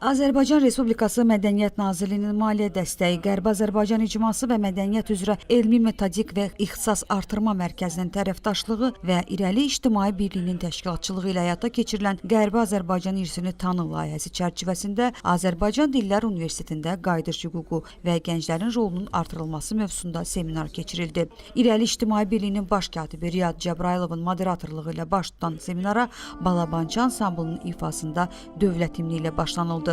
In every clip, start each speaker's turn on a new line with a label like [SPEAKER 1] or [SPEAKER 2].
[SPEAKER 1] Azərbaycan Respublikası Mədəniyyət Nazirliyinin maliyyə dəstəyi, Qərbi Azərbaycan İcması və Mədəniyyət üzrə Elmi Metodik və İxtisas Artırma Mərkəzinin tərəfdaşlığı və İrəli İctimai Birliyinin təşkilatçılığı ilə həyata keçirilən Qərbi Azərbaycan İrsini Tanı layihəsi çərçivəsində Azərbaycan Dillər Universitetində qayıdış hüququ və gənclərin rolunun artırılması mövzusunda seminar keçirildi. İrəli İctimai Birliyinin baş katibi Riyad Cəbrayılovun moderatorluğu ilə baş tutan seminara Balabançı ansamblının ifasında dövlət himni ilə başlanıldı.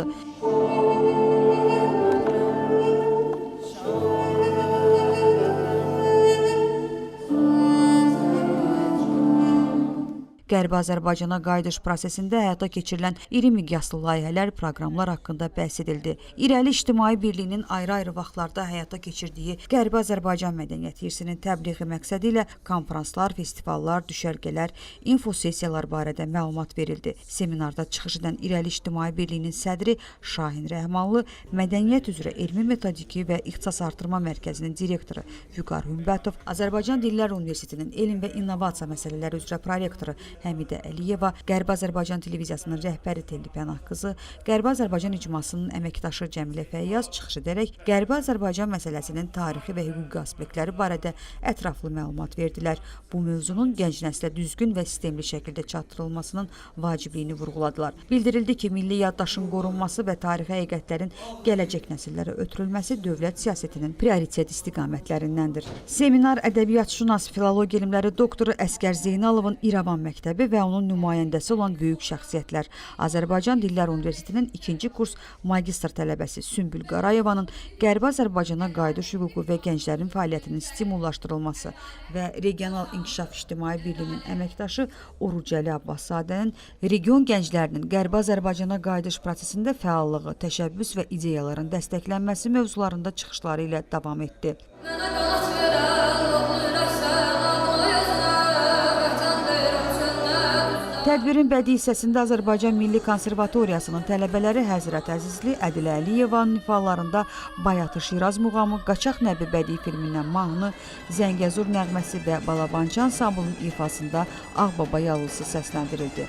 [SPEAKER 1] Qərbi Azərbaycana qayıdış prosesində həyata keçirilən iri miqyaslı layihələr, proqramlar haqqında bəhs edildi. İrəli İctimai Birliyinin ayrı-ayrı vaxtlarda həyata keçirdiyi Qərbi Azərbaycan mədəniyyət irsinin təbliği məqsədi ilə konfranslar, festivallar, düşərgələr, infosessiyalar barədə məlumat verildi. Seminarda çıxış edən İrəli İctimai Birliyinin sədri Şahin Rəhmanlı, Mədəniyyət üzrə Elmi Metodiki və İxtisas Artırma Mərkəzinin direktoru Vüqar Hümbətov, Azərbaycan Dillər Universitetinin Elm və İnnovasiya məsələləri üzrə prorektoru Həmidə Əliyeva, Qərbi Azərbaycan televiziyasının rəhbəri Telli Pənah qızı, Qərbi Azərbaycan İcmasının əməkdaşı Cəmilə Fəyyaz çıxış edərək Qərbi Azərbaycan məsələsinin tarixi və hüquqi aspektləri barədə ətraflı məlumat verdilər. Bu mövzunun gənc nəslə düzgün və sistemli şəkildə çatdırılmasının vacibliyini vurğuladılar. Bildirildi ki, milli yaddaşın qorunması və tarixi həqiqətlərin gələcək nəsillərə ötürülməsi dövlət siyasətinin prioritet istiqamətlərindəndir. Seminar ədəbiyyatşünas, filologiya elmləri doktoru Əsgər Zeynalovun İrəvan məktəbi və onun nümayəndəsi olan böyük şəxsiyyətlər, Azərbaycan Dillər Universitetinin 2-ci kurs magistr tələbəsi Sümbül Qarayevanın Qərbi Azərbaycana qayıdış hüququ və gənclərin fəaliyyətinin stimullaşdırılması və Regional İnkişaf İctimai Birliyinin əməkdaşı Orucəli Abbaszadənin region gənclərinin Qərbi Azərbaycana qayıdış prosesində fəallığı, təşəbbüs və ideyaların dəstəklənməsi mövzularında çıxışları ilə davam etdi. Tədbirin bədii hissəsində Azərbaycan Milli Konservatoriyasının tələbələri Həzrət Əzizli, Ədilə Əliyevanın ifalarında Bayatı Şiraz muğamı, Qaçaq Nəbi bədii filmindən mahnı, Zəngəzur nəğməsi və Balabançı ansamblının ifasında Ağbaba Yallısı səsləndirildi.